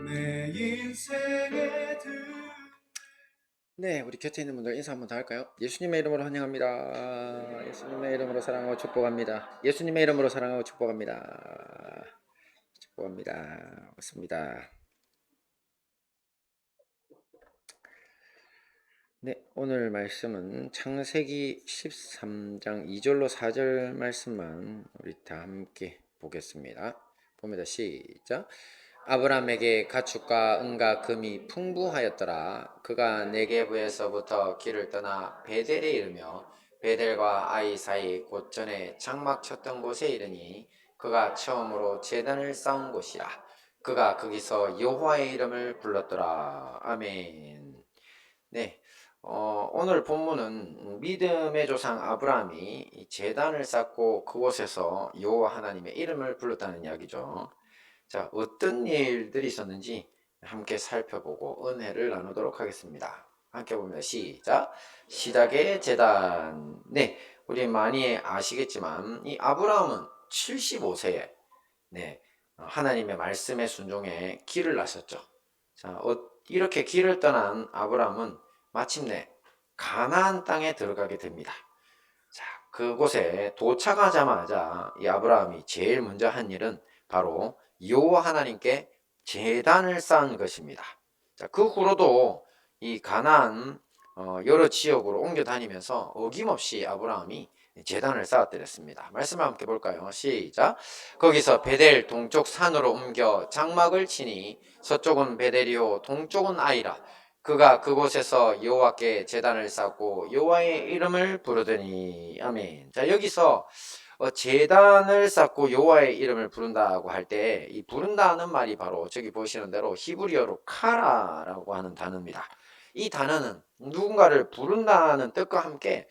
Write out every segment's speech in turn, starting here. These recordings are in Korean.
내 인생의 네, 우리 곁에 있는 분들 인사 한번 더 할까요? 예수님의 이름으로 환영합니다. 예수님의 이름으로 사랑하고 축복합니다. 예수님의 이름으로 사랑하고 축복합니다. 축복합니다. 반갑습니다. 네, 오늘 말씀은 창세기 13장 2절로 4절 말씀만 우리 다 함께 보겠습니다. 봅니다. 시작. 아브라함에게 가축과 은과 금이 풍부하였더라. 그가 네게브에서부터 길을 떠나 베델에 이르며 베델과 아이 사이 곧 전에 장막 쳤던 곳에 이르니 그가 처음으로 제단을 쌓은 곳이라. 그가 거기서 여호와의 이름을 불렀더라. 아멘. 네, 오늘 본문은 믿음의 조상 아브라함이 이 제단을 쌓고 그곳에서 여호와 하나님의 이름을 불렀다는 이야기죠. 자, 어떤 일들이 있었는지 함께 살펴보고 은혜를 나누도록 하겠습니다. 함께 봅니다. 시작. 시작의 제단. 네, 우리 많이 아시겠지만 이 아브라함은 75세에 네, 하나님의 말씀에 순종해 길을 나섰죠. 자, 이렇게 길을 떠난 아브라함은 마침내 가나안 땅에 들어가게 됩니다. 자, 그곳에 도착하자마자 이 아브라함이 제일 먼저 한 일은 바로 여호와 하나님께 제단을 쌓은 것입니다. 자, 그 후로도 이 가나안 여러 지역으로 옮겨 다니면서 어김없이 아브라함이 제단을 쌓았더랬습니다. 말씀 함께 볼까요? 시작. 거기서 베델 동쪽 산으로 옮겨 장막을 치니 서쪽은 베델이요 동쪽은 아이라. 그가 그곳에서 여호와께 제단을 쌓고 여호와의 이름을 부르더니 아멘. 자, 여기서 제단을 쌓고 여호와의 이름을 부른다고 할 때 이 부른다는 말이 바로 저기 보시는 대로 히브리어로 카라라고 하는 단어입니다. 이 단어는 누군가를 부른다는 뜻과 함께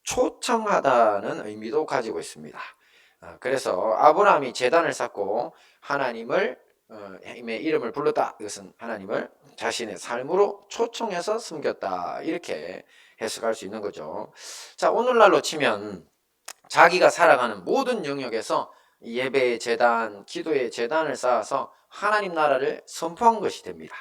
초청하다는 의미도 가지고 있습니다. 그래서 아브라함이 제단을 쌓고 하나님을 힘의 이름을 불렀다. 이것은 하나님을 자신의 삶으로 초청해서 섬겼다. 이렇게 해석할 수 있는 거죠. 자, 오늘날로 치면 자기가 살아가는 모든 영역에서 예배의 제단, 기도의 제단을 쌓아서 하나님 나라를 선포한 것이 됩니다.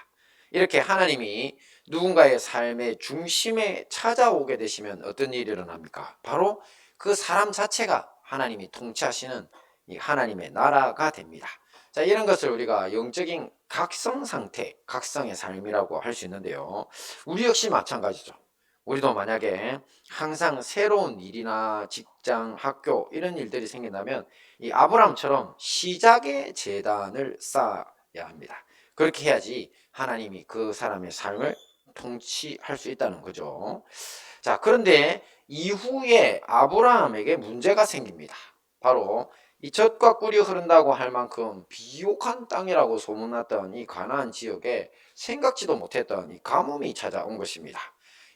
이렇게 하나님이 누군가의 삶의 중심에 찾아오게 되시면 어떤 일이 일어납니까? 바로 그 사람 자체가 하나님이 통치하시는 이 하나님의 나라가 됩니다. 자, 이런 것을 우리가 영적인 각성 상태, 각성의 삶이라고 할 수 있는데요. 우리 역시 마찬가지죠. 우리도 만약에 항상 새로운 일이나 직장, 학교 이런 일들이 생긴다면 이 아브라함처럼 시작의 제단을 쌓아야 합니다. 그렇게 해야지 하나님이 그 사람의 삶을 통치할 수 있다는 거죠. 자, 그런데 이후에 아브라함에게 문제가 생깁니다. 바로 이 젖과 꿀이 흐른다고 할 만큼 비옥한 땅이라고 소문났던 이 가나안 지역에 생각지도 못했던 이 가뭄이 찾아온 것입니다.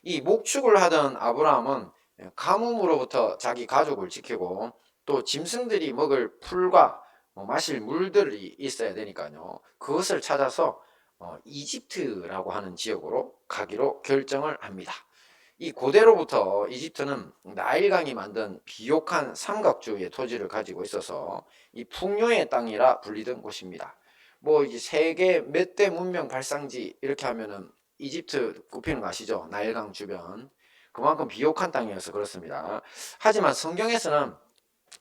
이 목축을 하던 아브라함은 가뭄으로부터 자기 가족을 지키고 또 짐승들이 먹을 풀과 마실 물들이 있어야 되니까요. 그것을 찾아서 이집트라고 하는 지역으로 가기로 결정을 합니다. 이 고대로부터 이집트는 나일강이 만든 비옥한 삼각주의 토지를 가지고 있어서 이 풍요의 땅이라 불리던 곳입니다. 뭐 이제 세계 몇 대 문명 발상지 이렇게 하면은 이집트 꼽히는 거 아시죠? 나일강 주변. 그만큼 비옥한 땅이어서 그렇습니다. 하지만 성경에서는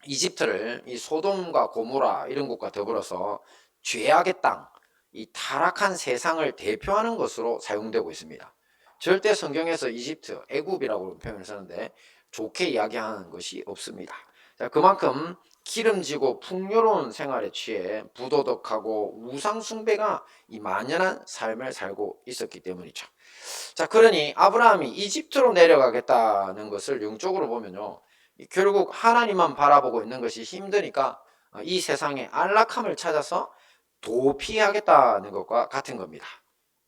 이집트를 이 소돔과 고모라 이런 곳과 더불어서 죄악의 땅, 이 타락한 세상을 대표하는 것으로 사용되고 있습니다. 절대 성경에서 이집트, 애굽이라고 표현을 쓰는데 좋게 이야기하는 것이 없습니다. 자, 그만큼 기름지고 풍요로운 생활에 취해 부도덕하고 우상숭배가 이 만연한 삶을 살고 있었기 때문이죠. 자, 그러니 아브라함이 이집트로 내려가겠다는 것을 영적으로 보면요. 결국 하나님만 바라보고 있는 것이 힘드니까 이 세상의 안락함을 찾아서 도피하겠다는 것과 같은 겁니다.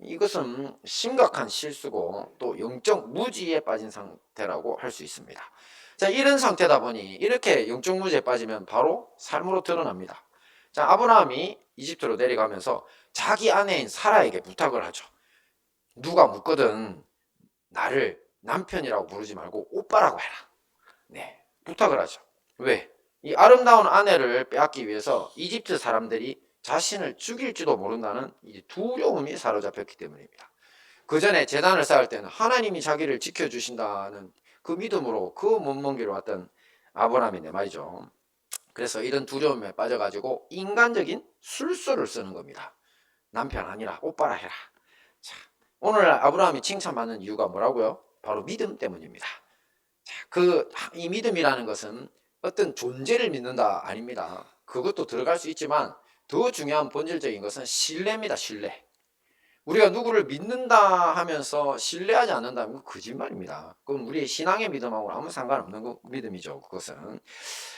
이것은 심각한 실수고 또 영적 무지에 빠진 상태라고 할 수 있습니다. 자, 이런 상태다 보니 이렇게 영적 무지에 빠지면 바로 삶으로 드러납니다. 자, 아브라함이 이집트로 내려가면서 자기 아내인 사라에게 부탁을 하죠. 누가 묻거든 나를 남편이라고 부르지 말고 오빠라고 해라. 네, 부탁을 하죠. 왜? 이 아름다운 아내를 빼앗기 위해서 이집트 사람들이 자신을 죽일지도 모른다는 이 두려움이 사로잡혔기 때문입니다. 그 전에 제단을 쌓을 때는 하나님이 자기를 지켜주신다는 그 믿음으로 그 먼 길을 왔던 아브라함인데 말이죠. 그래서 이런 두려움에 빠져가지고 인간적인 술수를 쓰는 겁니다. 남편 아니라 오빠라 해라. 자, 오늘 아브라함이 칭찬받는 이유가 뭐라고요? 바로 믿음 때문입니다. 자, 이 믿음이라는 것은 어떤 존재를 믿는다 아닙니다. 그것도 들어갈 수 있지만 더 중요한 본질적인 것은 신뢰입니다. 신뢰. 우리가 누구를 믿는다 하면서 신뢰하지 않는다면 거짓말입니다. 그건 우리의 신앙의 믿음하고 아무 상관없는 믿음이죠. 그것은.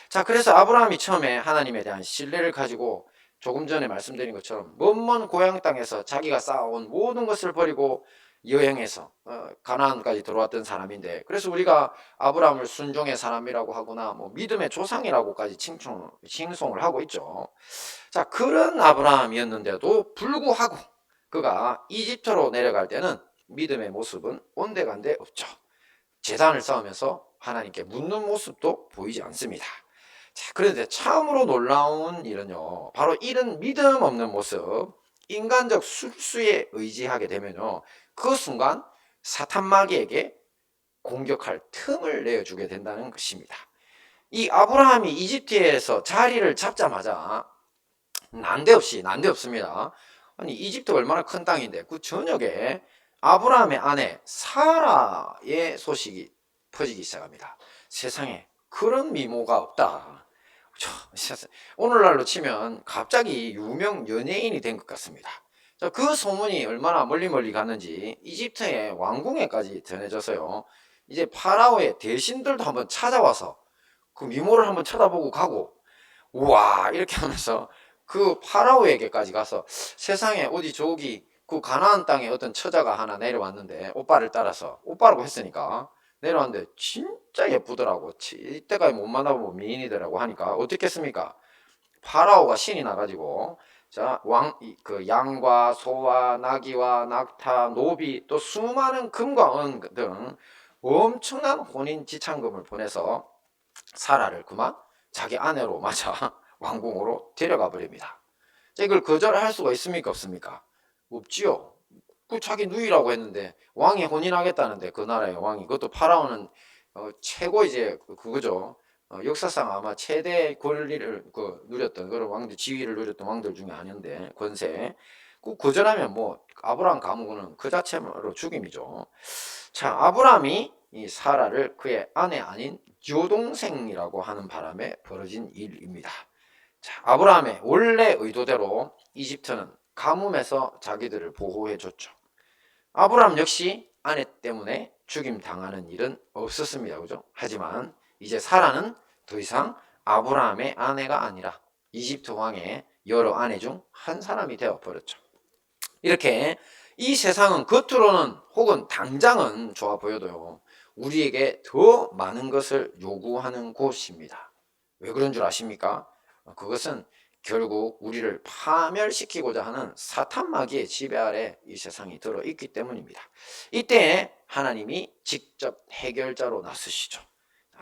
자, 그래서 아브라함이 처음에 하나님에 대한 신뢰를 가지고 조금 전에 말씀드린 것처럼 먼 고향 땅에서 자기가 쌓아온 모든 것을 버리고 여행해서 가나안까지 들어왔던 사람인데, 그래서 우리가 아브라함을 순종의 사람이라고 하거나 뭐 믿음의 조상이라고까지 칭송을 하고 있죠. 자, 그런 아브라함이었는데도 불구하고 그가 이집트로 내려갈 때는 믿음의 모습은 온데간데 없죠. 제단을 쌓으면서 하나님께 묻는 모습도 보이지 않습니다. 자, 그런데 참으로 놀라운 일은요, 바로 이런 믿음 없는 모습, 인간적 술수에 의지하게 되면요, 그 순간 사탄 마귀에게 공격할 틈을 내어주게 된다는 것입니다. 이 아브라함이 이집트에서 자리를 잡자마자 난데없습니다. 아니, 이집트 얼마나 큰 땅인데 그 저녁에 아브라함의 아내 사라의 소식이 퍼지기 시작합니다. 세상에 그런 미모가 없다. 오늘날로 치면 갑자기 유명 연예인이 된 것 같습니다. 그 소문이 얼마나 멀리 갔는지 이집트의 왕궁에까지 전해져서요, 이제 파라오의 대신들도 한번 찾아와서 그 미모를 한번 쳐다보고 가고, 우와 이렇게 하면서 그 파라오에게까지 가서 세상에 어디 저기 그 가나안 땅에 어떤 처자가 하나 내려왔는데, 오빠를 따라서 오빠라고 했으니까 내려왔는데 진짜 예쁘더라고. 이때까지 못 만나보면 미인이더라고 하니까 어떻겠습니까? 파라오가 신이 나가지고, 자, 그 양과 소와 나귀와 낙타, 노비, 또 수많은 금과 은 등 엄청난 혼인 지참금을 보내서 사라를 그만 자기 아내로 맞아 왕궁으로 데려가 버립니다. 이걸 거절할 수가 있습니까? 없습니까? 없지요. 그 자기 누이라고 했는데 왕이 혼인하겠다는데, 그 나라의 왕이, 그것도 파라오는 최고 이제 그거죠. 역사상 아마 최대 권리를 누렸던 그런 왕들, 지위를 누렸던 왕들 중에 아닌데, 권세. 그 거절하면 뭐 아브라함 감옥은 그 자체로 죽임이죠. 자, 아브라함이 이 사라를 그의 아내 아닌 여동생이라고 하는 바람에 벌어진 일입니다. 자, 아브라함의 원래 의도대로 이집트는 가뭄에서 자기들을 보호해 줬죠. 아브라함 역시 아내 때문에 죽임 당하는 일은 없었습니다. 그죠? 하지만 이제 사라는 더 이상 아브라함의 아내가 아니라 이집트 왕의 여러 아내 중 한 사람이 되어 버렸죠. 이렇게 이 세상은 겉으로는 혹은 당장은 좋아 보여도요, 우리에게 더 많은 것을 요구하는 곳입니다. 왜 그런 줄 아십니까? 그것은 결국 우리를 파멸시키고자 하는 사탄 마귀의 지배 아래 이 세상이 들어있기 때문입니다. 이때 하나님이 직접 해결자로 나서시죠.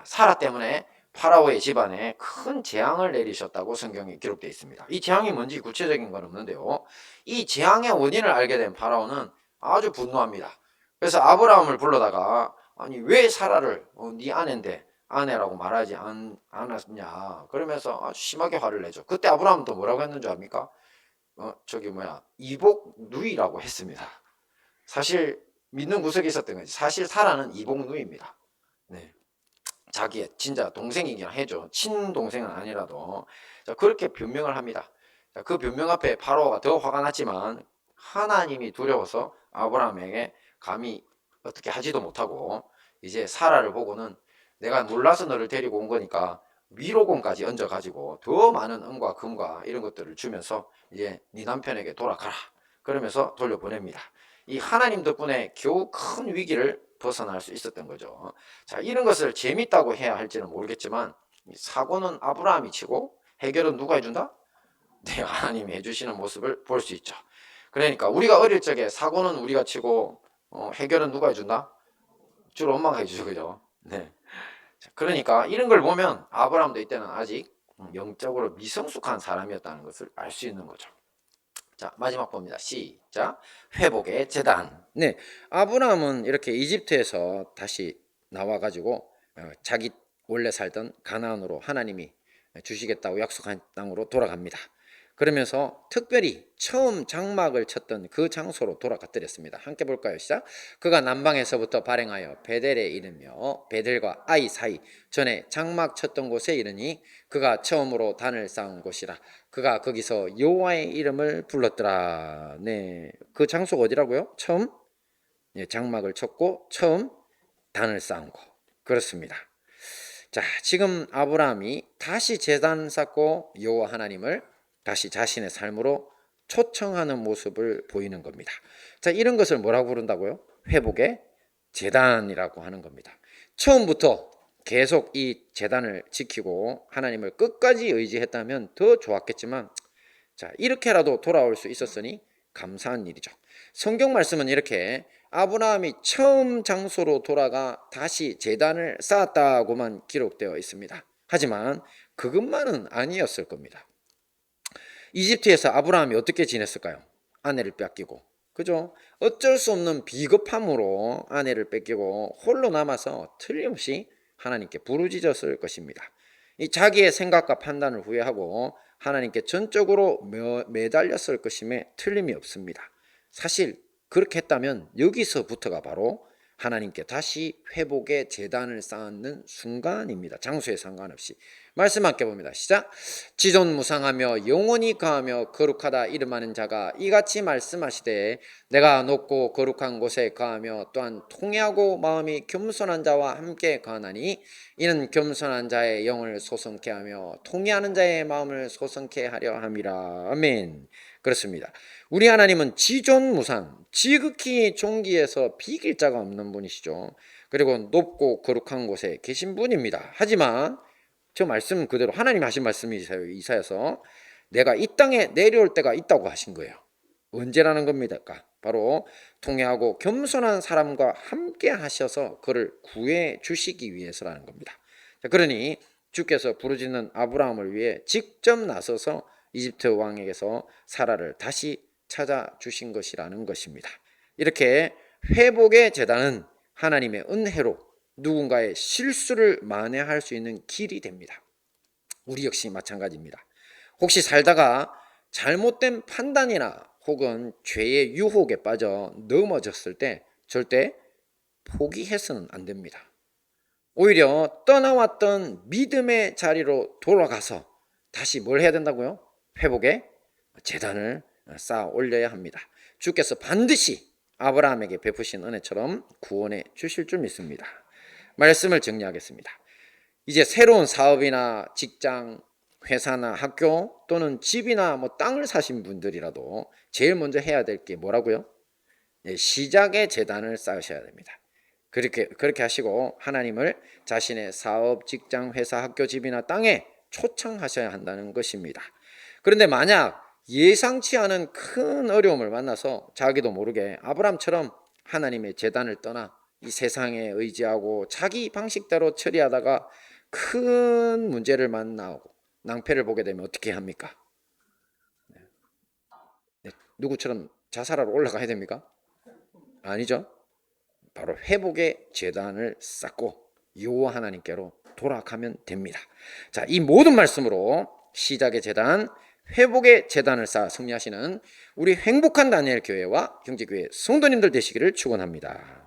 사라 때문에 파라오의 집안에 큰 재앙을 내리셨다고 성경에 기록되어 있습니다. 이 재앙이 뭔지 구체적인 건 없는데요, 이 재앙의 원인을 알게 된 파라오는 아주 분노합니다. 그래서 아브라함을 불러다가, 아니 왜 사라를 네 아내인데 아내라고 말하지 않았냐, 그러면서 아주 심하게 화를 내죠. 그때 아브라함도 뭐라고 했는지 압니까? 이복 누이라고 했습니다. 사실 믿는 구석이 있었던 거지. 사실 사라는 이복 누이입니다. 네. 자기의 진짜 동생이긴 해죠. 친동생은 아니라도. 자, 그렇게 변명을 합니다. 자, 그 변명 앞에 파로가 더 화가 났지만 하나님이 두려워서 아브라함에게 감히 어떻게 하지도 못하고, 이제 사라를 보고는 내가 몰라서 너를 데리고 온 거니까 위로금까지 얹어가지고 더 많은 은과 금과 이런 것들을 주면서 이제 네 남편에게 돌아가라, 그러면서 돌려보냅니다. 이 하나님 덕분에 겨우 큰 위기를 벗어날 수 있었던 거죠. 자, 이런 것을 재밌다고 해야 할지는 모르겠지만 사고는 아브라함이 치고 해결은 누가 해준다? 네, 하나님이 해주시는 모습을 볼 수 있죠. 그러니까 우리가 어릴 적에 사고는 우리가 치고 해결은 누가 해준다? 주로 엄마가 해주죠. 그죠? 네. 자, 그러니까 이런 걸 보면 아브라함도 이때는 아직 영적으로 미성숙한 사람이었다는 것을 알 수 있는 거죠. 자, 마지막 봅니다. 시작. 회복의 제단. 네, 아브라함은 이렇게 이집트에서 다시 나와가지고 자기 원래 살던 가나안으로 하나님이 주시겠다고 약속한 땅으로 돌아갑니다. 그러면서 특별히 처음 장막을 쳤던 그 장소로 돌아갔더랬습니다. 함께 볼까요? 시작. 그가 남방에서부터 발행하여 베델에 이르며 베델과 아이 사이 전에 장막 쳤던 곳에 이르니 그가 처음으로 단을 쌓은 곳이라. 그가 거기서 여호와의 이름을 불렀더라. 네, 그 장소가 어디라고요? 처음 장막을 쳤고 처음 단을 쌓은 곳. 그렇습니다. 자, 지금 아브라함이 다시 제단 쌓고 여호와 하나님을 다시 자신의 삶으로 초청하는 모습을 보이는 겁니다. 자, 이런 것을 뭐라고 부른다고요? 회복의 제단이라고 하는 겁니다. 처음부터 계속 이 제단을 지키고 하나님을 끝까지 의지했다면 더 좋았겠지만, 자, 이렇게라도 돌아올 수 있었으니 감사한 일이죠. 성경 말씀은 이렇게 아브라함이 처음 장소로 돌아가 다시 제단을 쌓았다고만 기록되어 있습니다. 하지만 그것만은 아니었을 겁니다. 이집트에서 아브라함이 어떻게 지냈을까요? 아내를 뺏기고, 그죠? 어쩔 수 없는 비겁함으로 아내를 뺏기고 홀로 남아서 틀림없이 하나님께 부르짖었을 것입니다. 이 자기의 생각과 판단을 후회하고 하나님께 전적으로 매달렸을 것임에 틀림이 없습니다. 사실 그렇게 했다면 여기서부터가 바로 하나님께 다시 회복의 제단을 쌓는 순간입니다. 장소에 상관없이. 말씀 함께 봅니다. 시작. 지존무상하며 영원히 거하며 거룩하다 이름하는 자가 이같이 말씀하시되 내가 높고 거룩한 곳에 거하며 또한 통회하고 마음이 겸손한 자와 함께 거하나니 이는 겸손한 자의 영을 소성케 하며 통회하는 자의 마음을 소성케 하려 함이라. 아멘. 그렇습니다. 우리 하나님은 지존무상, 지극히 존귀해서 비길 자가 없는 분이시죠. 그리고 높고 거룩한 곳에 계신 분입니다. 하지만 저 말씀 그대로 하나님 하신 말씀이세요. 이사야서 내가 이 땅에 내려올 때가 있다고 하신 거예요. 언제라는 겁니까? 바로 통회하고 겸손한 사람과 함께 하셔서 그를 구해 주시기 위해서라는 겁니다. 그러니 주께서 부르짖는 아브라함을 위해 직접 나서서 이집트 왕에게서 사라를 다시 찾아주신 것이라는 것입니다. 이렇게 회복의 제단은 하나님의 은혜로 누군가의 실수를 만회할 수 있는 길이 됩니다. 우리 역시 마찬가지입니다. 혹시 살다가 잘못된 판단이나 혹은 죄의 유혹에 빠져 넘어졌을 때 절대 포기해서는 안 됩니다. 오히려 떠나왔던 믿음의 자리로 돌아가서 다시 뭘 해야 된다고요? 회복의 제단을 쌓아 올려야 합니다. 주께서 반드시 아브라함에게 베푸신 은혜처럼 구원해 주실 줄 믿습니다. 말씀을 정리하겠습니다. 이제 새로운 사업이나 직장, 회사나 학교 또는 집이나 땅을 사신 분들이라도 제일 먼저 해야 될 게 뭐라고요? 시작의 제단을 쌓으셔야 됩니다. 그렇게 하시고 하나님을 자신의 사업, 직장, 회사, 학교, 집이나 땅에 초청하셔야 한다는 것입니다. 그런데 만약 예상치 않은 큰 어려움을 만나서 자기도 모르게 아브라함처럼 하나님의 제단을 떠나 이 세상에 의지하고 자기 방식대로 처리하다가 큰 문제를 만나고 낭패를 보게 되면 어떻게 합니까? 누구처럼 자살하러 올라가야 됩니까? 아니죠. 바로 회복의 제단을 쌓고 여호와 하나님께로 돌아가면 됩니다. 자, 이 모든 말씀으로 시작의 제단, 회복의 제단을 쌓아 승리하시는 우리 행복한 다니엘 교회와 경제교회 성도님들 되시기를 축원합니다.